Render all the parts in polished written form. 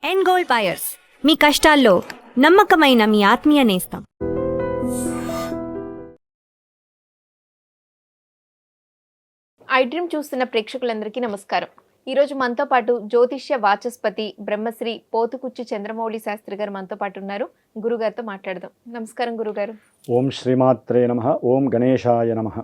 End gold buyers, మీ కష్టాల్లో నమ్మకమైన మీ ఆత్మీయ నేస్తం. ఐ డ్రీమ్ చూస్తున్న ప్రేక్షకులందరికీ నమస్కారం. ఈరోజు మనతో పాటు జ్యోతిష్య వాచస్పతి బ్రహ్మశ్రీ పోతుకుచ్చి చంద్రమౌళి శాస్త్రి గారు మనతో పాటు ఉన్నారు. గురుగారితో మాట్లాడదాం. నమస్కారం గురుగారు. ఓం శ్రీమాత్రే నమః. ఓం గణేశాయ నమః.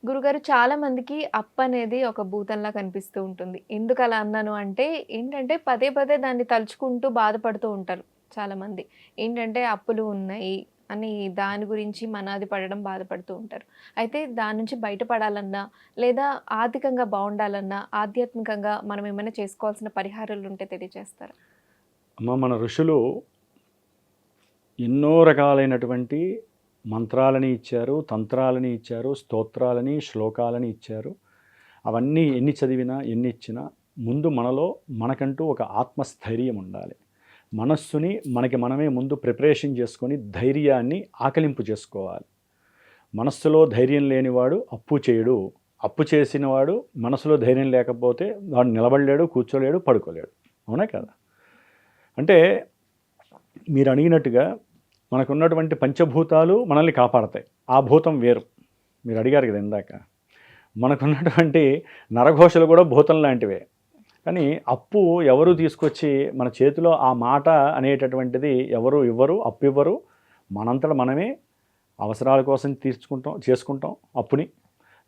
గురుగారు, చాలా మందికి అప్పు అనేది ఒక భూతంలా కనిపిస్తూ ఉంటుంది. ఎందుకు అలా అన్నాను అంటే ఏంటంటే పదే పదే దాన్ని తలుచుకుంటూ బాధపడుతూ ఉంటారు చాలామంది. ఏంటంటే అప్పులు ఉన్నాయి అని దాని గురించి మనాది పడడం, బాధపడుతూ ఉంటారు. అయితే దాని నుంచి బయటపడాలన్నా లేదా ఆర్థికంగా బాగుండాలన్నా ఆధ్యాత్మికంగా మనం ఏమైనా చేసుకోవాల్సిన పరిహారాలు ఉంటే తెలియజేస్తారా? అమ్మ, మన ఋషులు ఎన్నో రకాలైనటువంటి మంత్రాలని ఇచ్చారు, తంత్రాలని ఇచ్చారు, స్తోత్రాలని, శ్లోకాలని ఇచ్చారు. అవన్నీ ఎన్ని చదివినా ఎన్ని ఇచ్చినా ముందు మనలో మనకంటూ ఒక ఆత్మస్థైర్యం ఉండాలి. మనస్సుని మనకి మనమే ముందు ప్రిపరేషన్ చేసుకొని ధైర్యాన్ని ఆకలింపు చేసుకోవాలి. మనస్సులో ధైర్యం లేనివాడు అప్పు చేయడు. అప్పు చేసినవాడు మనసులో ధైర్యం లేకపోతే వాడు నిలబడలేడు, కూర్చోలేడు, పడుకోలేడు. అవునా కదా? అంటే మీరు అడిగినట్టుగా మనకున్నటువంటి పంచభూతాలు మనల్ని కాపాడతాయి. ఆ భూతం వేరు. మీరు అడిగారు కదా ఇందాక. మనకున్నటువంటి నరఘోషలు కూడా భూతం లాంటివే. కానీ అప్పు ఎవరు తీసుకొచ్చి మన చేతిలో ఆ మాట అనేటటువంటిది ఎవరు ఇవ్వరు, అప్పు ఇవ్వరు. మనంతట మనమే అవసరాల కోసం చేసుకుంటాం అప్పుని.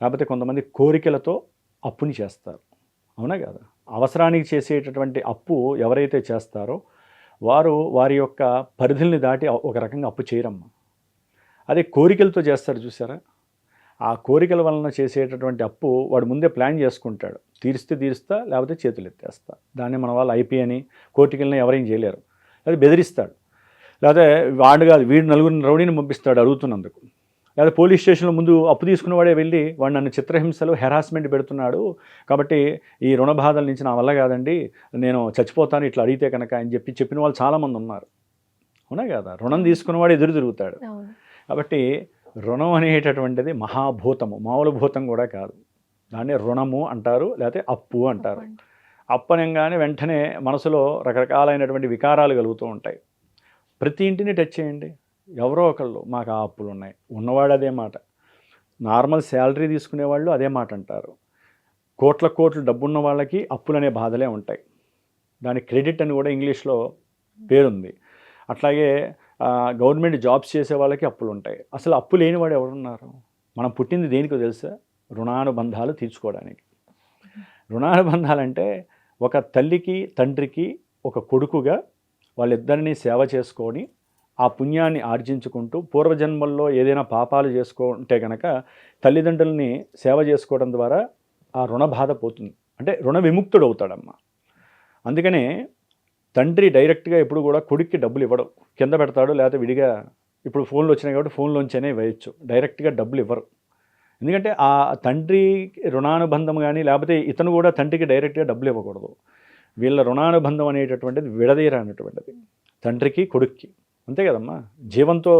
లేకపోతే కొంతమంది కోరికలతో అప్పుని చేస్తారు. అవునా కదా? అవసరానికి చేసేటటువంటి అప్పు ఎవరైతే చేస్తారో వారు వారి యొక్క పరిధుల్ని దాటి ఒక రకంగా అప్పు చేయరమ్మా. అదే కోరికలతో చేస్తారు చూసారా? ఆ కోరికల వలన చేసేటటువంటి అప్పు వాడు ముందే ప్లాన్ చేసుకుంటాడు. తీరుస్తా, లేకపోతే చేతులు ఎత్తేస్తా. దాన్ని మన వాళ్ళు ఐపీ అని కోర్టుకెళ్ళినా ఎవరేం చేయలేరు. అది బెదిరిస్తాడు. లేకపోతే వాడు కాదు, వీడు నలుగురిని రౌడీని పంపిస్తాడు అడుగుతున్నందుకు. లేదా పోలీస్ స్టేషన్లో ముందు అప్పు తీసుకున్నవాడే వెళ్ళి వాడు నన్ను చిత్రహింసలు, హెరాస్మెంట్ పెడుతున్నాడు, కాబట్టి ఈ రుణ బాధల నుంచి నా వల్ల కాదండి, నేను చచ్చిపోతాను ఇట్లా అడిగితే కనుక అని చెప్పిన వాళ్ళు చాలామంది ఉన్నారు. అవునా కదా? రుణం తీసుకున్నవాడు ఎదురు తిరుగుతాడు. కాబట్టి రుణం అనేటటువంటిది మహాభూతము, మామూలు భూతం కూడా కాదు. దాన్ని రుణము అంటారు, లేకపోతే అప్పు అంటారు. అప్పు అనగానే వెంటనే మనసులో రకరకాలైనటువంటి వికారాలు కలుగుతూ ఉంటాయి. ప్రతి ఇంటిని టచ్ చేయండి. ఎవరో ఒకళ్ళు మాకు ఆ అప్పులు ఉన్నాయి, ఉన్నవాడు అదే మాట. నార్మల్ శాలరీ తీసుకునేవాళ్ళు అదే మాట అంటారు. కోట్ల డబ్బున్న వాళ్ళకి అప్పులు అనే బాధలే ఉంటాయి. దాని క్రెడిట్ అని కూడా ఇంగ్లీష్లో పేరుంది. అట్లాగే గవర్నమెంట్ జాబ్స్ చేసే వాళ్ళకి అప్పులు ఉంటాయి. అసలు అప్పు లేనివాడు ఎవరున్నారు? మనం పుట్టింది దేనికో తెలుసా? రుణానుబంధాలు తీర్చుకోవడానికి. రుణానుబంధాలంటే ఒక తల్లికి తండ్రికి ఒక కొడుకుగా వాళ్ళిద్దరినీ సేవ చేసుకొని ఆ పుణ్యాన్ని ఆర్జించుకుంటూ పూర్వజన్మల్లో ఏదైనా పాపాలు చేసుకుంటే కనుక తల్లిదండ్రుల్ని సేవ చేసుకోవడం ద్వారా ఆ రుణ బాధ పోతుంది. అంటే రుణ విముక్తుడు అవుతాడమ్మ. అందుకనే తండ్రి డైరెక్ట్గా ఎప్పుడు కూడా కొడుక్కి డబ్బులు ఇవ్వడు, కింద పెడతాడు. లేకపోతే విడిగా ఇప్పుడు ఫోన్లు వచ్చినాయి కాబట్టి ఫోన్లోంచనే వేయచ్చు, డైరెక్ట్గా డబ్బులు ఇవ్వరు. ఎందుకంటే ఆ తండ్రి రుణానుబంధం కానీ, లేకపోతే ఇతను కూడా తండ్రికి డైరెక్ట్గా డబ్బులు ఇవ్వకూడదు. వీళ్ళ రుణానుబంధం అనేటటువంటిది విడదీయరనేటువంటిది తండ్రికి కొడుక్కి. అంతే కదమ్మా? జీవంతో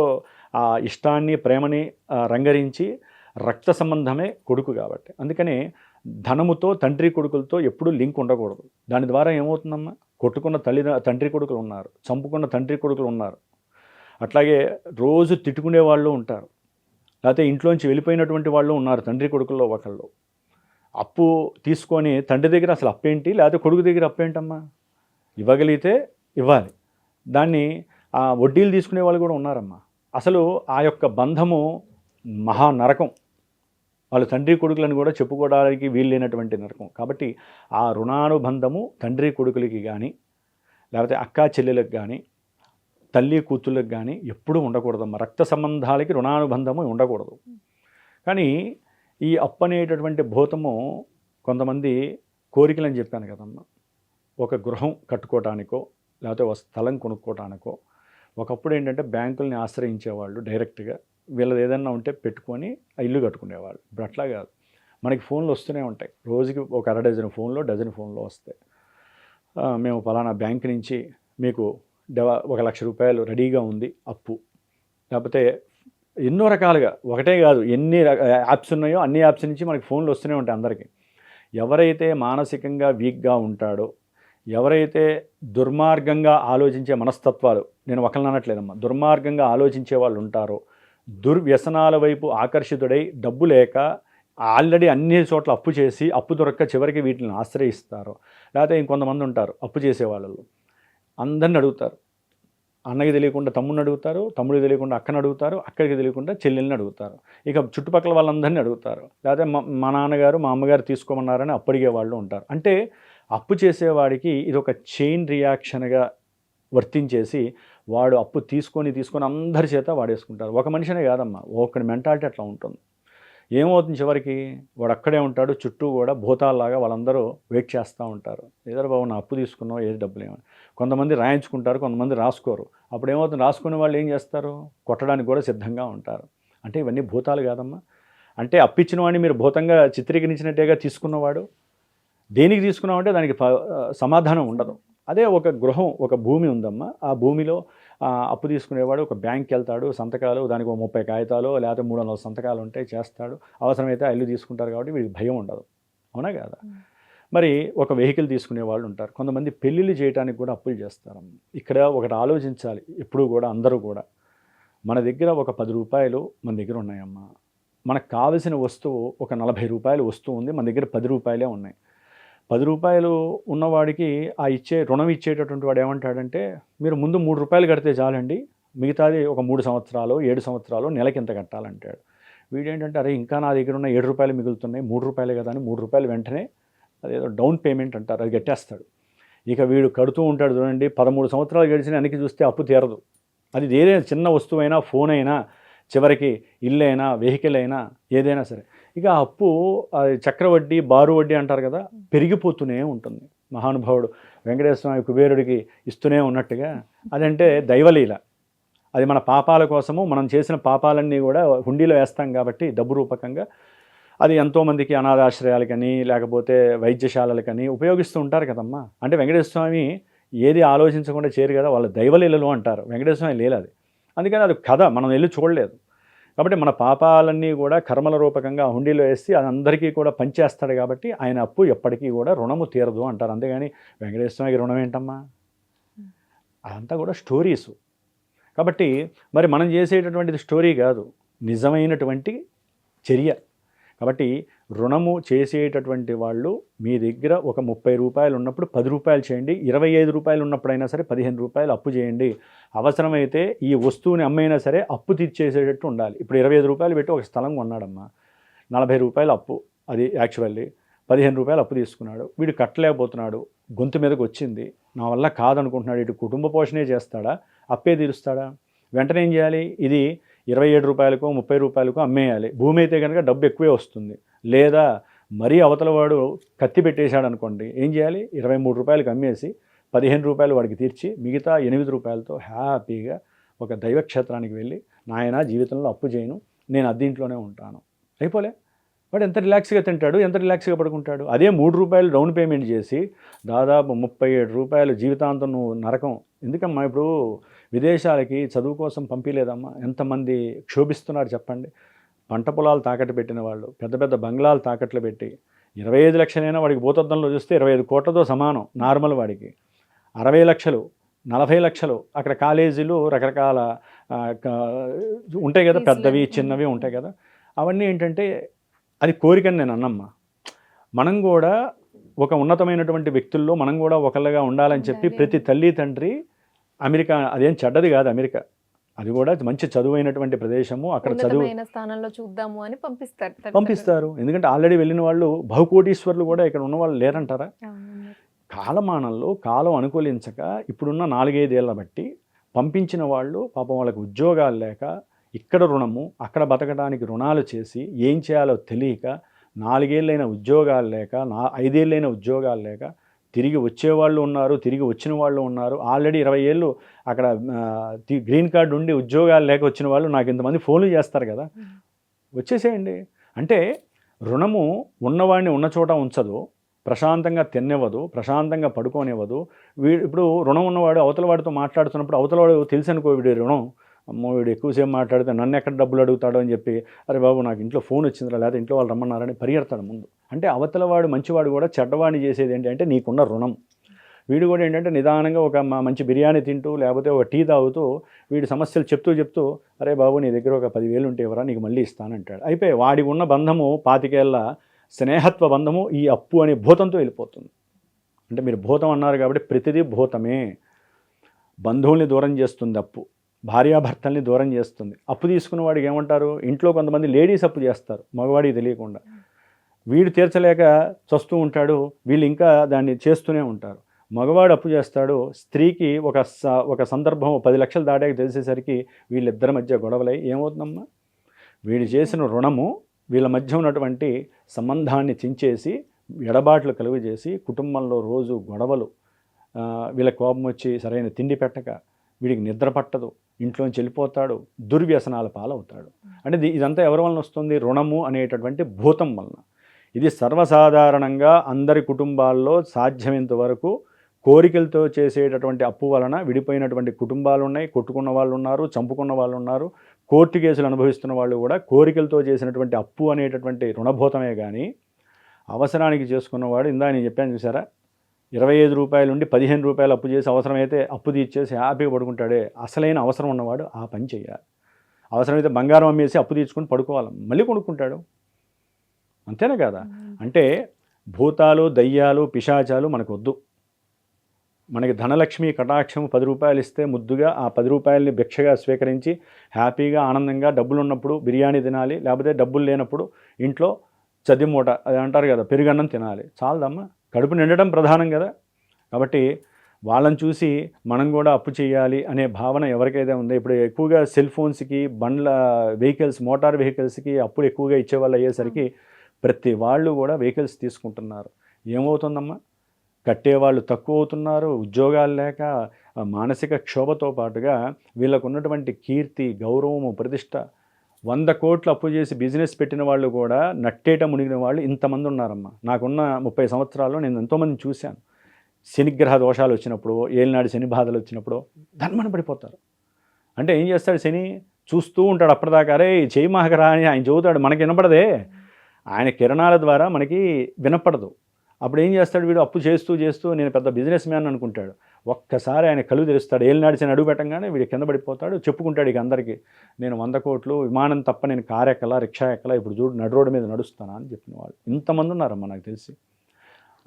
ఆ ఇష్టాన్ని, ప్రేమని రంగరించి రక్త సంబంధమే కొడుకు కాబట్టి. అందుకని ధనముతో తండ్రి కొడుకులతో ఎప్పుడూ లింక్ ఉండకూడదు. దాని ద్వారా ఏమవుతుందమ్మా? కొట్టుకున్న తండ్రి కొడుకులు ఉన్నారు, చంపుకున్న తండ్రి కొడుకులు ఉన్నారు. అట్లాగే రోజు తిట్టుకునే వాళ్ళు ఉంటారు, లేకపోతే ఇంట్లోంచి వెళ్ళిపోయినటువంటి వాళ్ళు ఉన్నారు తండ్రి కొడుకుల్లో ఒకళ్ళు. అప్పు తీసుకొని తండ్రి దగ్గర అసలు అప్పేంటి, లేకపోతే కొడుకు దగ్గర అప్పేంటమ్మా? ఇవ్వగలిగితే ఇవ్వాలి. దాన్ని వడ్డీలు తీసుకునే వాళ్ళు కూడా ఉన్నారమ్మా. అసలు ఆ యొక్క బంధము మహా నరకం. వాళ్ళు తండ్రి కొడుకులను కూడా చెప్పుకోవడానికి వీల్లేనటువంటి నరకం. కాబట్టి ఆ రుణానుబంధము తండ్రి కొడుకులకి కానీ, లేకపోతే అక్కా చెల్లెలకు కానీ, తల్లి కూతుళ్ళకి కానీ ఎప్పుడూ ఉండకూడదమ్మా. రక్త సంబంధాలకి రుణానుబంధము ఉండకూడదు. కానీ ఈ అప్పు అనేటటువంటి భూతము కొంతమంది కోరికలని చెప్పాను కదమ్మా. ఒక గృహం కట్టుకోవటానికో, లేకపోతే ఒక స్థలం కొనుక్కోవటానికో. ఒకప్పుడు ఏంటంటే బ్యాంకుల్ని ఆశ్రయించేవాళ్ళు డైరెక్ట్గా. వీళ్ళది ఏదన్నా ఉంటే పెట్టుకొని ఆ ఇల్లు కట్టుకునేవాళ్ళు. ఇప్పుడు అట్లా కాదు. మనకి ఫోన్లు వస్తూనే ఉంటాయి. రోజుకి ఒక డజన్ ఫోన్లో వస్తాయి. మేము ఫలానా బ్యాంక్ నుంచి మీకు 1,00,000 రూపాయలు రెడీగా ఉంది అప్పు. లేకపోతే ఎన్నో రకాలుగా, ఒకటే కాదు, ఎన్ని యాప్స్ ఉన్నాయో అన్ని యాప్స్ నుంచి మనకి ఫోన్లు వస్తూనే ఉంటాయి అందరికీ. ఎవరైతే మానసికంగా వీక్గా ఉంటాడో, ఎవరైతే దుర్మార్గంగా ఆలోచించే మనస్తత్వాలు, నేను ఒకరిని అనట్లేదమ్మా, దుర్మార్గంగా ఆలోచించే వాళ్ళు ఉంటారో, దుర్వ్యసనాల వైపు ఆకర్షితుడై డబ్బు లేక ఆల్రెడీ అన్ని చోట్ల అప్పు చేసి అప్పు దొరక్క చివరికి వీటిని ఆశ్రయిస్తారో, లేకపోతే ఇంకొంతమంది ఉంటారు అప్పు చేసే వాళ్ళు అందరిని అడుగుతారు. అన్నకి తెలియకుండా తమ్ముడిని అడుగుతారు, తమ్ముడికి తెలియకుండా అక్కని అడుగుతారు, అక్కడికి తెలియకుండా చెల్లెల్ని అడుగుతారు, ఇక చుట్టుపక్కల వాళ్ళందరినీ అడుగుతారు, లేకపోతే మా నాన్నగారు మా అమ్మగారు తీసుకోమన్నారని అప్పు అడిగే వాళ్ళు ఉంటారు. అంటే అప్పు చేసేవాడికి ఇది ఒక చైన్ రియాక్షన్గా వర్తించేసి వాడు అప్పు తీసుకొని అందరి చేత వాడేసుకుంటారు. ఒక మనిషినే కాదమ్మా, ఒకటి మెంటాలిటీ అట్లా ఉంటుంది. ఏమవుతుంది చివరికి వాడు అక్కడే ఉంటాడు, చుట్టూ కూడా భూతాల్లాగా వాళ్ళందరూ వెయిట్ చేస్తూ ఉంటారు. ఏదో బాబు నా అప్పు తీసుకున్నావు, ఏది డబ్బులు ఏమని. కొంతమంది రాయించుకుంటారు, కొంతమంది రాసుకోరు. అప్పుడు ఏమవుతుంది, రాసుకునే వాళ్ళు ఏం చేస్తారు, కొట్టడానికి కూడా సిద్ధంగా ఉంటారు. అంటే ఇవన్నీ భూతాలు కాదమ్మా. అంటే అప్పిచ్చిన వాడిని మీరు భూతంగా చిత్రీకరించినట్టేగా తీసుకున్నవాడు. దేనికి తీసుకున్నామంటే దానికి సమాధానం ఉండదు. అదే ఒక గృహం, ఒక భూమి ఉందమ్మా, ఆ భూమిలో అప్పు తీసుకునేవాడు ఒక బ్యాంక్కి వెళ్తాడు, సంతకాలు దానికి 30 కాగితాలు లేకపోతే 300 సంతకాలు ఉంటాయి, చేస్తాడు. అవసరమైతే ఆ ఇల్లు తీసుకుంటారు కాబట్టి వీడికి భయం ఉండదు. అవునా కదా? మరి ఒక వెహికల్ తీసుకునే వాళ్ళు ఉంటారు. కొంతమంది పెళ్ళిళ్ళు చేయడానికి కూడా అప్పులు చేస్తారు. ఇక్కడ ఒకటి ఆలోచించాలి ఎప్పుడూ కూడా, అందరూ కూడా, మన దగ్గర ఒక 10 రూపాయలు మన దగ్గర ఉన్నాయమ్మా. మనకు కావలసిన వస్తువు ఒక 40 రూపాయలు వస్తువు ఉంది, మన దగ్గర 10 రూపాయలే ఉన్నాయి. 10 రూపాయలు ఉన్నవాడికి రుణం ఇచ్చేటటువంటి వాడు ఏమంటాడంటే, మీరు ముందు 3 రూపాయలు కడితే చాలండి, మిగతాది ఒక 3 సంవత్సరాలు 7 సంవత్సరాలు నెలకి ఎంత కట్టాలంటాడు. వీడేంటంటే, అరే ఇంకా నా దగ్గర ఉన్న 7 రూపాయలు మిగులుతున్నాయి, 3 రూపాయలే కదా అని 3 రూపాయలు వెంటనే అదేదో డౌన్ పేమెంట్ అంటారు, అది కట్టేస్తాడు. ఇక వీడు కడుతూ ఉంటాడు చూడండి, 13 సంవత్సరాలు గడిచిన వెనక్కి చూస్తే అప్పు తీరదు. అది ఏదైనా చిన్న వస్తువైనా, ఫోన్ అయినా, చివరికి ఇల్లు అయినా, వెహికల్ అయినా, ఏదైనా సరే. ఇక ఆ అప్పు చక్రవడ్డీ, బారు వడ్డీ అంటారు కదా, పెరిగిపోతూనే ఉంటుంది. మహానుభావుడు వెంకటేశ్వర స్వామి కుబేరుడికి ఇస్తూనే ఉన్నట్టుగా అదంటే దైవలీల. అది మన పాపాల కోసము, మనం చేసిన పాపాలన్నీ కూడా హుండీలో వేస్తాం కాబట్టి డబ్బు రూపకంగా అది ఎంతోమందికి అనాథాశ్రయాలకని లేకపోతే వైద్యశాలలకని ఉపయోగిస్తూ ఉంటారు కదమ్మా. అంటే వెంకటేశ్వర స్వామి ఏది ఆలోచించకుండా చేయరు కదా, వాళ్ళ దైవలీలలు అంటారు. వెంకటేశ్వర స్వామి లీల అది. అందుకని అది కథ మనం వెళ్ళి చూడలేదు. కాబట్టి మన పాపాలన్నీ కూడా కర్మల రూపకంగా హుండీలో వేసి అది అందరికీ కూడా పంచేస్తాడు కాబట్టి ఆయన అప్పు ఎప్పటికీ కూడా రుణము తీరదు అంటారు. అంతేగాని వెంకటేశ్వర స్వామికి రుణం ఏంటమ్మా, అదంతా కూడా స్టోరీసు. కాబట్టి మరి మనం చేసేటటువంటిది స్టోరీ కాదు, నిజమైనటువంటి చర్య. కాబట్టి రుణము చేసేటటువంటి వాళ్ళు మీ దగ్గర ఒక 30 రూపాయలు ఉన్నప్పుడు 10 రూపాయలు చేయండి, 25 రూపాయలు ఉన్నప్పుడైనా సరే 15 రూపాయలు అప్పు చేయండి. అవసరమైతే ఈ వస్తువుని అమ్మైనా సరే అప్పు తీర్చేసేటట్టు ఉండాలి. ఇప్పుడు 25 రూపాయలు పెట్టి ఒక స్థలం కొన్నాడమ్మా, 40 రూపాయలు అప్పు, అది యాక్చువల్లీ 15 రూపాయలు అప్పు తీసుకున్నాడు. వీడు కట్టలేకపోతున్నాడు, గొంతు మీదకి వచ్చింది, నా వల్ల కాదనుకుంటున్నాడు. ఇటు కుటుంబ పోషణే చేస్తాడా, అప్పే తీరుస్తాడా? వెంటనే ఏం చేయాలి, ఇది 27 రూపాయలకో 30 రూపాయలకో అమ్మేయాలి. భూమి అయితే కనుక డబ్బు ఎక్కువే వస్తుంది. లేదా మరీ అవతల వాడు కత్తి పెట్టేశాడు అనుకోండి, ఏం చేయాలి, 23 రూపాయలకి అమ్మేసి 15 రూపాయలు వాడికి తీర్చి మిగతా 8 రూపాయలతో హ్యాపీగా ఒక దైవక్షేత్రానికి వెళ్ళి, నాయన జీవితంలో అప్పు చేయను, నేను అద్దీంట్లోనే ఉంటాను, అయిపోలే. వాడు ఎంత రిలాక్స్గా తింటాడు, ఎంత రిలాక్స్గా పడుకుంటాడు. అదే 3 రూపాయలు డౌన్ పేమెంట్ చేసి దాదాపు 37 రూపాయలు జీవితాంతం నువ్వు నరకం. ఎందుకమ్మా ఇప్పుడు విదేశాలకి చదువు కోసం పంపించలేదమ్మా, ఎంతమంది క్షోభిస్తున్నారు చెప్పండి. పంట పొలాలు తాకట్టు పెట్టిన వాళ్ళు, పెద్ద పెద్ద బంగ్లాలు తాకట్లు పెట్టి 25 లక్షలైనా వాడికి భూతద్దంలో చూస్తే 25 కోట్లతో సమానం. నార్మల్ వాడికి 60 లక్షలు 40 లక్షలు. అక్కడ కాలేజీలు రకరకాల ఉంటాయి కదా, పెద్దవి చిన్నవి ఉంటాయి కదా. అవన్నీ ఏంటంటే అది కోరికని నేను అన్నమ్మా. మనం కూడా ఒక ఉన్నతమైనటువంటి వ్యక్తుల్లో మనం కూడా ఒకళ్ళగా ఉండాలని చెప్పి ప్రతి తల్లి తండ్రి, అమెరికా అదేం చెడ్డది కాదు, అమెరికా అది కూడా మంచి చదువైనటువంటి ప్రదేశము, అక్కడ చదువు స్థానంలో చూద్దాము అని పంపిస్తారు. ఎందుకంటే ఆల్రెడీ వెళ్ళిన వాళ్ళు బహుకోటీశ్వర్లు కూడా ఇక్కడ ఉన్న వాళ్ళు లేరంటారా? కాలమానంలో కాలం అనుకూలించక ఇప్పుడున్న 4-5 ఏళ్ళ బట్టి పంపించిన వాళ్ళు పాపం వాళ్ళకి ఉద్యోగాలు లేక, ఇక్కడ రుణము అక్కడ బతకడానికి రుణాలు చేసి ఏం చేయాలో తెలియక 4 ఏళ్ళైన ఉద్యోగాలు లేక 5 ఏళ్ళైన ఉద్యోగాలు లేక తిరిగి వచ్చేవాళ్ళు ఉన్నారు, తిరిగి వచ్చిన వాళ్ళు ఉన్నారు. ఆల్రెడీ 20 ఏళ్ళు అక్కడ గ్రీన్ కార్డు ఉండి ఉద్యోగాలు లేక వచ్చిన వాళ్ళు నాకు ఇంతమంది ఫోన్లు చేస్తారు కదా, వచ్చేసేయండి. అంటే రుణము ఉన్నవాడిని ఉన్న చోట ఉంచదు, ప్రశాంతంగా తినివ్వదు, ప్రశాంతంగా పడుకోనివ్వదు. ఇప్పుడు రుణం ఉన్నవాడు అవతల వాడితో మాట్లాడుతున్నప్పుడు అవతలవాడు తెలుసు అనుకో, వీడి రుణం, అమ్మో వీడు ఎక్కువసేపు మాట్లాడితే నన్ను ఎక్కడ డబ్బులు అడుగుతాడో అని చెప్పి, అరే బాబు నాకు ఇంట్లో ఫోన్ వచ్చిందిరా, లేకపోతే ఇంట్లో వాళ్ళు రమ్మన్నారని పరిగెడతాడు ముందు. అంటే అవతలవాడు మంచివాడు కూడా చెడ్డవాడిని చేసేది ఏంటి అంటే నీకున్న రుణం. వీడు కూడా ఏంటంటే నిదానంగా ఒక మంచి బిర్యానీ తింటూ లేకపోతే ఒక టీ తాగుతూ వీడి సమస్యలు చెప్తూ అరే బాబు నీ దగ్గర ఒక 10,000 ఉంటే ఎవరా నీకు మళ్ళీ ఇస్తానంటాడు. అయిపోయి వాడి ఉన్న బంధము 25 స్నేహత్వ బంధము ఈ అప్పు అనే భూతంతో వెళ్ళిపోతుంది. అంటే మీరు భూతం అన్నారు కాబట్టి ప్రతిదీ భూతమే. బంధువుల్ని దూరం చేస్తుంది అప్పు, భార్యాభర్తల్ని దూరం చేస్తుంది. అప్పు తీసుకున్న వాడికి ఏమంటారు, ఇంట్లో కొంతమంది లేడీస్ అప్పు చేస్తారు మగవాడికి తెలియకుండా. వీడు తీర్చలేక చస్తూ ఉంటాడు, వీళ్ళు ఇంకా దాన్ని చేస్తూనే ఉంటారు. మగవాడు అప్పు చేస్తాడు, స్త్రీకి ఒక సందర్భం 10 లక్షలు దాటాక తెలిసేసరికి వీళ్ళిద్దరి మధ్య గొడవలై ఏమవుతుందమ్మా, వీడు చేసిన రుణము వీళ్ళ మధ్య ఉన్నటువంటి సంబంధాన్ని చించేసి ఎడబాట్లు కలుగజేసి కుటుంబంలో రోజు గొడవలు, వీళ్ళ కోపం వచ్చి సరైన తిండి పెట్టక వీడికి నిద్ర పట్టదు, ఇంట్లోంచి వెళ్ళిపోతాడు, దుర్వ్యసనాల పాలవుతాడు. అంటే ఇదంతా ఎవరి వలన వస్తుంది, రుణము అనేటటువంటి భూతం వలన. ఇది సర్వసాధారణంగా అందరి కుటుంబాల్లో సాధ్యమైనంత వరకు కోరికలతో చేసేటటువంటి అప్పు వలన విడిపోయినటువంటి కుటుంబాలు ఉన్నాయి, కొట్టుకున్న వాళ్ళు ఉన్నారు, చంపుకున్న వాళ్ళు ఉన్నారు, కోర్టు కేసులు అనుభవిస్తున్న వాళ్ళు కూడా కోరికలతో చేసినటువంటి అప్పు అనేటటువంటి రుణభూతమే. కానీ అవసరానికి చేసుకున్నవాడు, ఇందా నేను చెప్పాను చూసారా, 25 రూపాయల నుండి 15 రూపాయలు అప్పు చేసి అవసరమైతే అప్పు తీర్చేసి హ్యాపీగా పడుకుంటాడే, అసలైన అవసరం ఉన్నవాడు ఆ పని చేయాలి. అవసరమైతే బంగారం అమ్మేసి అప్పు తీర్చుకొని పడుకోవాలి, మళ్ళీ కొనుక్కుంటాడు. అంతేనా కదా? అంటే భూతాలు, దయ్యాలు, పిశాచాలు మనకు వద్దు. మనకి ధనలక్ష్మి కటాక్షం 10 రూపాయలు ఇస్తే ముద్దుగా ఆ 10 రూపాయలని భిక్షగా స్వీకరించి హ్యాపీగా ఆనందంగా డబ్బులు ఉన్నప్పుడు బిర్యానీ తినాలి, లేకపోతే డబ్బులు లేనప్పుడు ఇంట్లో చద్ది మూట అది అంటారు కదా, పెరుగన్నం తినాలి. చాలదమ్మా, కడుపు నిండడం ప్రధానం కదా. కాబట్టి వాళ్ళని చూసి మనం కూడా అప్పు చేయాలి అనే భావన ఎవరికైతే ఉందో, ఇప్పుడు ఎక్కువగా సెల్ ఫోన్స్కి, బండ్ల వెహికల్స్, మోటార్ వెహికల్స్కి అప్పులు ఎక్కువగా ఇచ్చేవాళ్ళు అయ్యేసరికి ప్రతి వాళ్ళు కూడా వెహికల్స్ తీసుకుంటున్నారు. ఏమవుతుందమ్మా, కట్టేవాళ్ళు తక్కువ అవుతున్నారు, ఉద్యోగాలు లేక మానసిక క్షోభతో పాటుగా వీళ్ళకు ఉన్నటువంటి కీర్తి, గౌరవము, ప్రతిష్ట, 100 కోట్లు అప్పు చేసి బిజినెస్ పెట్టిన వాళ్ళు కూడా నట్టేట మునిగిన వాళ్ళు ఇంతమంది ఉన్నారమ్మా. నాకున్న 30 సంవత్సరాల్లో నేను ఎంతోమందిని చూశాను. శనిగ్రహ దోషాలు వచ్చినప్పుడు, ఏలినాడు శని బాధలు వచ్చినప్పుడు ధన్మన పడిపోతారు. అంటే ఏం చేస్తాడు శని, చూస్తూ ఉంటాడు అప్పటిదాకా, అరే చేయి మహకరా అని ఆయన చెబుతాడు, మనకి వినపడదే, ఆయన కిరణాల ద్వారా మనకి వినపడదు. అప్పుడు ఏం చేస్తాడు వీడు, అప్పు చేస్తూ నేను పెద్ద బిజినెస్ మ్యాన్ అనుకుంటాడు. ఒక్కసారి ఆయన కళ్ళు తెరుస్తాడు, ఏళ్ళు నడిచిన అడుగు పెట్టంగానే వీడు కింద పడిపోతాడు. చెప్పుకుంటాడు ఇక అందరికీ, నేను 100 కోట్లు విమానం తప్ప నేను కారు ఎక్కలా, రిక్షా ఎక్కలా, ఇప్పుడు చూడు నడు రోడ్డు మీద నడుస్తానా అని చెప్పిన వాళ్ళు ఇంతమంది ఉన్నారమ్మా నాకు తెలిసి.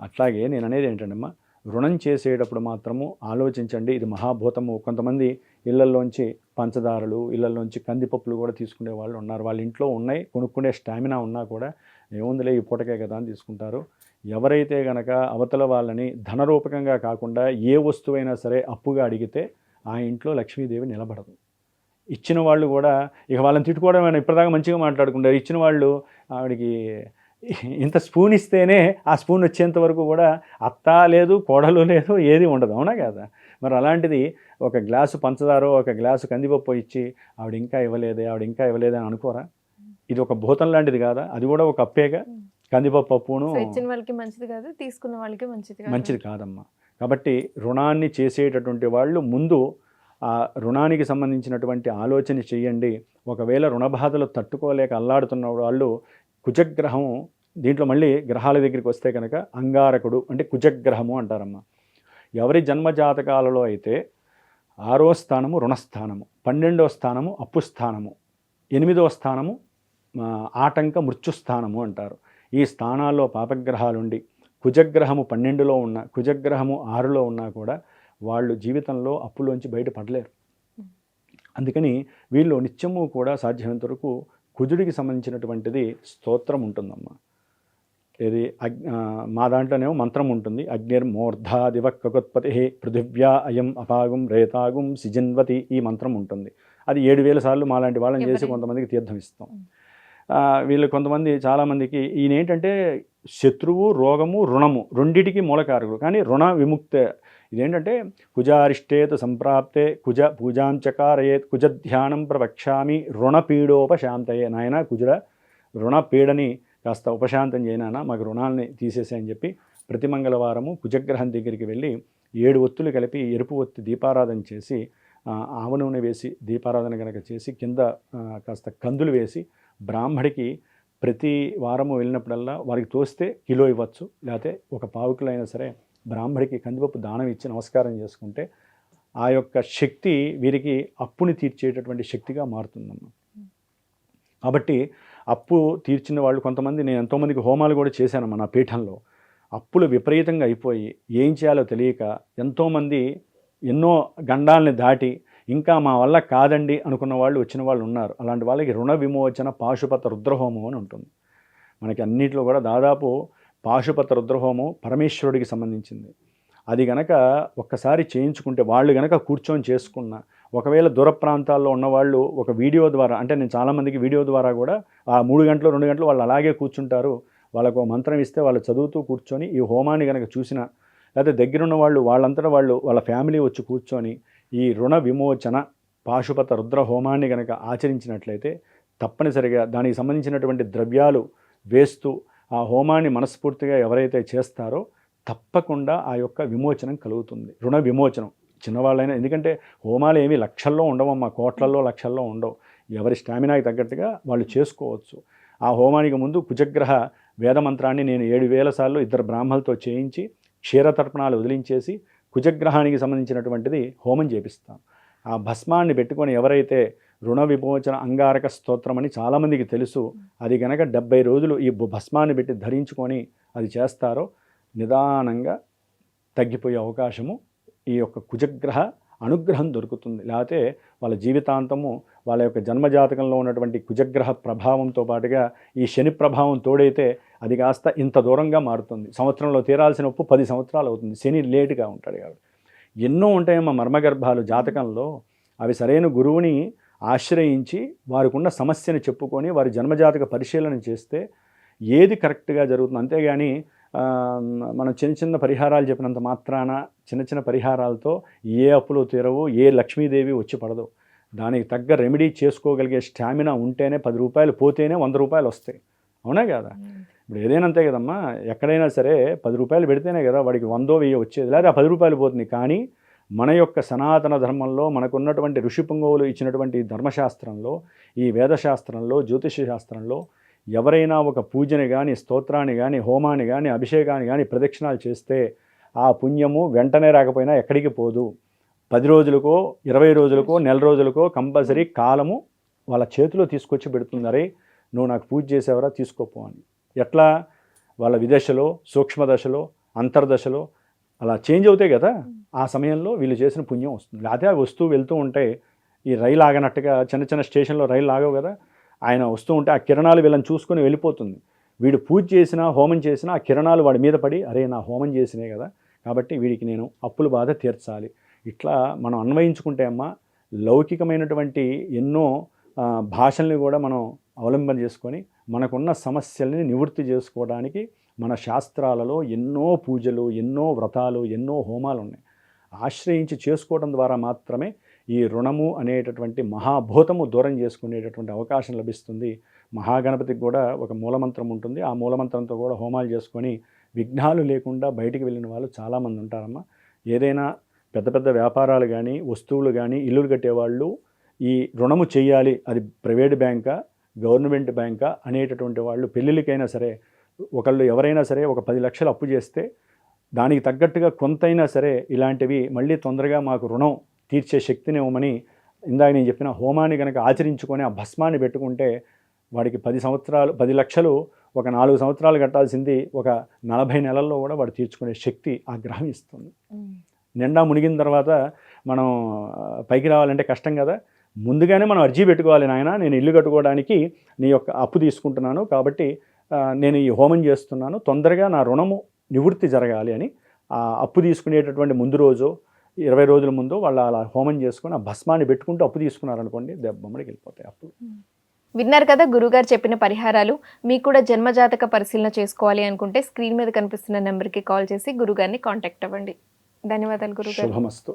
అట్లాగే నేను అనేది ఏంటంటమ్మా, రుణం చేసేటప్పుడు మాత్రము ఆలోచించండి, ఇది మహాభూతము. కొంతమంది ఇళ్లల్లోంచి పంచదారలు, ఇళ్లల్లోంచి కందిపప్పులు కూడా తీసుకునే వాళ్ళు ఉన్నారు. వాళ్ళ ఇంట్లో ఉన్నాయి, కొనుక్కునే స్టామినా ఉన్నా కూడా ఏముందిలే ఈ పూటకే కదా అని తీసుకుంటారు. ఎవరైతే గనక అవతల వాళ్ళని ధనరూపకంగా కాకుండా ఏ వస్తువైనా సరే అప్పుగా అడిగితే ఆ ఇంట్లో లక్ష్మీదేవి నిలబడదు. ఇచ్చిన వాళ్ళు కూడా ఇక వాళ్ళని తిట్టుకోవడం ఇప్పటిదాకా మంచిగా మాట్లాడుకుంటారు. ఇచ్చిన వాళ్ళు ఆవిడికి ఇంత స్పూన్ ఇస్తేనే ఆ స్పూన్ వచ్చేంత వరకు కూడా అత్త లేదు, కోడలు లేదు, ఏది ఉండదు. అవునా కదా? మరి అలాంటిది ఒక గ్లాసు పంచదారో ఒక గ్లాసు కందిపప్పు ఇచ్చి ఆవిడ ఇంకా ఇవ్వలేదే అని అనుకోరా? ఇది ఒక భూతం లాంటిది కాదా? అది కూడా ఒక అప్పేగా, కందిపప్పు అప్పును. ఇచ్చిన వాళ్ళకి మంచిది కాదు, తీసుకున్న వాళ్ళకి మంచిది కాదమ్మా. కాబట్టి రుణాన్ని చేసేటటువంటి వాళ్ళు ముందు ఆ రుణానికి సంబంధించినటువంటి ఆలోచన చేయండి. ఒకవేళ రుణ బాధలు తట్టుకోలేక అల్లాడుతున్న వాళ్ళు కుజగ్రహం, దీంట్లో మళ్ళీ గ్రహాల దగ్గరికి వస్తే కనుక అంగారకుడు అంటే కుజగ్రహము అంటారమ్మా. ఎవరి జన్మజాతకాలలో అయితే 6వ స్థానము రుణస్థానము, 12వ స్థానము అప్పు స్థానము, 8వ స్థానము ఆటంక మృత్యుస్థానము అంటారు. ఈ స్థానాల్లో పాపగ్రహాలుండి కుజగ్రహము 12లో ఉన్న, కుజగ్రహము 6లో ఉన్నా కూడా వాళ్ళు జీవితంలో అప్పులోంచి బయటపడలేరు. అందుకని వీళ్ళు నిత్యము కూడా సాధ్యమైనంత వరకు కుజుడికి సంబంధించినటువంటిది స్తోత్రం ఉంటుందమ్మా. ఇది మా దాంట్లోనేమో మంత్రం ఉంటుంది, అగ్నిర్మూర్ధాదివ కకుత్పతి పృథివ్యా అయం అపాగుం రేతాగుం సిజన్వతి, ఈ మంత్రం ఉంటుంది. అది 7000 సార్లు మాలాంటి వాళ్ళని చేసి కొంతమందికి తీర్థం ఇస్తాం. వీళ్ళు కొంతమంది చాలామందికి ఈయన ఏంటంటే శత్రువు, రోగము, రుణము రెండిటికి మూలకారకుడు. కానీ రుణ విముక్తే ఇదేంటంటే కుజారిష్టేతు సంప్రాప్తే కుజ పూజాంచకారయేత్ కుజ ధ్యానం ప్రవక్ష్యామి రుణపీడోపశాంతయే. నాయన కుజుడ రుణపీడని కాస్త ఉపశాంతం చేయనా, మాకు రుణాలని తీసేసాయని చెప్పి ప్రతి మంగళవారము కుజగ్రహం దగ్గరికి వెళ్ళి 7 ఒత్తులు కలిపి ఎరుపు ఒత్తి దీపారాధన చేసి ఆవ నూనె వేసి దీపారాధన కనుక చేసి కింద కాస్త కందులు వేసి బ్రాహ్మడికి ప్రతి వారము వెళ్ళినప్పుడల్లా వారికి తోస్తే కిలో ఇవ్వచ్చు, లేకపోతే ఒక 1/4 కిలో అయినా సరే బ్రాహ్మడికి కందిపప్పు దానం ఇచ్చి నమస్కారం చేసుకుంటే ఆ యొక్క శక్తి వీరికి అప్పుని తీర్చేటటువంటి శక్తిగా మారుతుందమ్మా. కాబట్టి అప్పు తీర్చిన వాళ్ళు కొంతమంది, నేను ఎంతోమందికి హోమాలు కూడా చేశానమ్మా నా పీఠంలో. అప్పులు విపరీతంగా అయిపోయి ఏం చేయాలో తెలియక ఎంతోమంది ఎన్నో గండాలని దాటి ఇంకా మా వల్ల కాదండి అనుకున్న వాళ్ళు వచ్చిన వాళ్ళు ఉన్నారు. అలాంటి వాళ్ళకి రుణ విమోచన పాశుపత రుద్రహోమం అని ఉంటుంది. మనకి అన్నింటిలో కూడా దాదాపు పాశుపత రుద్రహోమం పరమేశ్వరుడికి సంబంధించింది. అది గనక ఒక్కసారి చేయించుకుంటే వాళ్ళు గనక కూర్చొని చేసుకున్న, ఒకవేళ దూర ప్రాంతాల్లో ఉన్నవాళ్ళు ఒక వీడియో ద్వారా, అంటే నేను చాలామందికి వీడియో ద్వారా కూడా ఆ 3 గంటలు 2 గంటలు వాళ్ళు అలాగే కూర్చుంటారు. వాళ్ళకు మంత్రం ఇస్తే వాళ్ళు చదువుతూ కూర్చొని ఈ హోమాన్ని కనుక చూసిన, లేకపోతే దగ్గరున్న వాళ్ళు వాళ్ళంతటా వాళ్ళు వాళ్ళ ఫ్యామిలీ వచ్చి కూర్చొని ఈ రుణ విమోచన పాశుపత రుద్ర హోమాన్ని కనుక ఆచరించినట్లయితే తప్పనిసరిగా దానికి సంబంధించినటువంటి ద్రవ్యాలు వేస్తూ ఆ హోమాన్ని మనస్ఫూర్తిగా ఎవరైతే చేస్తారో తప్పకుండా ఆ యొక్క విమోచనం కలుగుతుంది. రుణ విమోచనం చిన్నవాళ్ళైనా, ఎందుకంటే హోమాలు ఏమీ లక్షల్లో ఉండవమ్మా, కోట్లల్లో లక్షల్లో ఉండవు. ఎవరి స్టామినాకి తగ్గట్టుగా వాళ్ళు చేసుకోవచ్చు. ఆ హోమానికి ముందు కుజగ్రహ వేదమంత్రాన్ని నేను 7000 సార్లు 2 బ్రాహ్మణులతో చేయించి క్షీరతర్పణాలు వదిలించేసి కుజగ్రహానికి సంబంధించినటువంటిది హోమం చేపిస్తాను. ఆ భస్మాన్ని పెట్టుకొని ఎవరైతే రుణ విమోచన అంగారక స్తోత్రం అని చాలామందికి తెలుసు, అది గనక 70 రోజులు ఈ భస్మాన్ని పెట్టి ధరించుకొని అది చేస్తారో నిదానంగా తగ్గిపోయే అవకాశము ఈ యొక్క కుజగ్రహ అనుగ్రహం దొరుకుతుంది. లేకపోతే వాళ్ళ జీవితాంతము వాళ్ళ యొక్క జన్మజాతకంలో ఉన్నటువంటి కుజగ్రహ ప్రభావంతో పాటుగా ఈ శని ప్రభావం తోడైతే అది కాస్త ఇంత దూరంగా మారుతుంది. సంవత్సరంలో తీరాల్సిన ఉప్పు 10 సంవత్సరాలు అవుతుంది. శని లేటుగా ఉంటాడు కాబట్టి ఎన్నో ఉంటాయమ్మా మర్మగర్భాలు జాతకంలో. అవి సరైన గురువుని ఆశ్రయించి వారికి ఉన్న సమస్యని చెప్పుకొని వారి జన్మజాతక పరిశీలన చేస్తే ఏది కరెక్ట్గా జరుగుతుంది. అంతేగాని మనం చిన్న చిన్న పరిహారాలు చెప్పినంత మాత్రాన, చిన్న చిన్న పరిహారాలతో ఏ అప్పులు తీరవు, ఏ లక్ష్మీదేవి వచ్చి పడదు. దానికి తగ్గ రెమెడీ చేసుకోగలిగే స్టామినా ఉంటేనే 10 రూపాయలు పోతేనే 100 రూపాయలు వస్తాయి. అవునా కదా? ఇప్పుడు ఏదైనా అంతే కదమ్మా, ఎక్కడైనా సరే 10 రూపాయలు పెడితేనే కదా వాడికి 100 1000 వచ్చేది, లేదా 10 రూపాయలు పోతుంది. కానీ మన యొక్క సనాతన ధర్మంలో మనకున్నటువంటి ఋషి పుంగవులు ఇచ్చినటువంటి ధర్మశాస్త్రంలో, ఈ వేదశాస్త్రంలో, జ్యోతిష శాస్త్రంలో ఎవరైనా ఒక పూజని కానీ, స్తోత్రాన్ని కానీ, హోమాన్ని కానీ, అభిషేకాన్ని కానీ ప్రదక్షిణాలు చేస్తే ఆ పుణ్యము వెంటనే రాకపోయినా ఎక్కడికి పోదు. 10 రోజులకో 20 రోజులకో నెల రోజులకో కంపల్సరీ కాలము వాళ్ళ చేతిలో తీసుకొచ్చి పెడుతుంది. అరే నువ్వు నాకు పూజ చేసేవరా, తీసుకోపో అని. ఎట్లా? వాళ్ళ విదశలో, సూక్ష్మదశలో, అంతర్దశలో అలా చేంజ్ అవుతాయి కదా, ఆ సమయంలో వీళ్ళు చేసిన పుణ్యం వస్తుంది. లేకపోతే అవి వస్తూ వెళ్తూ ఉంటే ఈ రైలు ఆగనట్టుగా చిన్న చిన్న స్టేషన్లో రైలు ఆగవు కదా, ఆయన వస్తూ ఉంటే ఆ కిరణాలు వీళ్ళని చూసుకొని వెళ్ళిపోతుంది. వీడు పూజ చేసినా హోమం చేసినా ఆ కిరణాలు వాడి మీద పడి, అరే నా హోమం చేసినే కదా కాబట్టి వీడికి నేను అప్పుల బాధ తీర్చాలి. ఇట్లా మనం అన్వయించుకుంటే అమ్మ లౌకికమైనటువంటి ఎన్నో భాషల్ని కూడా మనం అవలంబన చేసుకొని మనకున్న సమస్యల్ని నివృత్తి చేసుకోవడానికి మన శాస్త్రాలలో ఎన్నో పూజలు, ఎన్నో వ్రతాలు, ఎన్నో హోమాలు ఉన్నాయి. ఆశ్రయించి చేసుకోవడం ద్వారా మాత్రమే ఈ రుణము అనేటటువంటి మహాభూతము దూరం చేసుకునేటటువంటి అవకాశం లభిస్తుంది. మహాగణపతికి కూడా ఒక మూలమంత్రం ఉంటుంది. ఆ మూలమంత్రంతో కూడా హోమాలు చేసుకొని విఘ్నాలు లేకుండా బయటికి వెళ్ళిన వాళ్ళు చాలామంది ఉంటారమ్మా. ఏదైనా పెద్ద పెద్ద వ్యాపారాలు కానీ, వస్తువులు కానీ, ఇల్లులు కట్టేవాళ్ళు ఈ రుణము చేయాలి, అది ప్రైవేట్ బ్యాంకా గవర్నమెంట్ బ్యాంకా అనేటటువంటి వాళ్ళు పెళ్ళిళ్ళకైనా సరే ఒకళ్ళు ఎవరైనా సరే ఒక 10 లక్షలు అప్పు చేస్తే దానికి తగ్గట్టుగా కొంతైనా సరే ఇలాంటివి మళ్ళీ తొందరగా మాకు రుణం తీర్చే శక్తిని ఇవ్వమని ఇందాక నేను చెప్పిన హోమాన్ని కనుక ఆచరించుకొని ఆ భస్మాన్ని పెట్టుకుంటే వాడికి 10 లక్షలు ఒక 4 సంవత్సరాలు కట్టాల్సింది ఒక 40 నెలల్లో కూడా వాడు తీర్చుకునే శక్తి ఆ గ్రహం ఇస్తుంది. నిండా మునిగిన తర్వాత మనం పైకి రావాలంటే కష్టం కదా. ముందుగానే మనం అర్జీ పెట్టుకోవాలి, నాయన నేను ఇల్లు కట్టుకోవడానికి నీ యొక్క అప్పు తీసుకుంటున్నాను కాబట్టి నేను ఈ హోమం చేస్తున్నాను, తొందరగా నా రుణము నివృత్తి జరగాలి అని ఆ అప్పు తీసుకునేటటువంటి ముందు రోజు 20 రోజుల ముందు వాళ్ళు అలా హోమం చేసుకొని ఆ భస్మాన్ని పెట్టుకుంటూ అప్పు తీసుకున్నారనుకోండి, దెబ్బమ్మడికి వెళ్ళిపోతాయి అప్పులు. విన్నారు కదా గురుగారు చెప్పిన పరిహారాలు. మీకు కూడా జన్మజాతక పరిశీలన చేసుకోవాలి అనుకుంటే స్క్రీన్ మీద కనిపిస్తున్న నెంబర్కి కాల్ చేసి గురుగారిని కాంటాక్ట్ అవ్వండి. ధన్యవాదాలు గురుగారు. శుభమస్తు.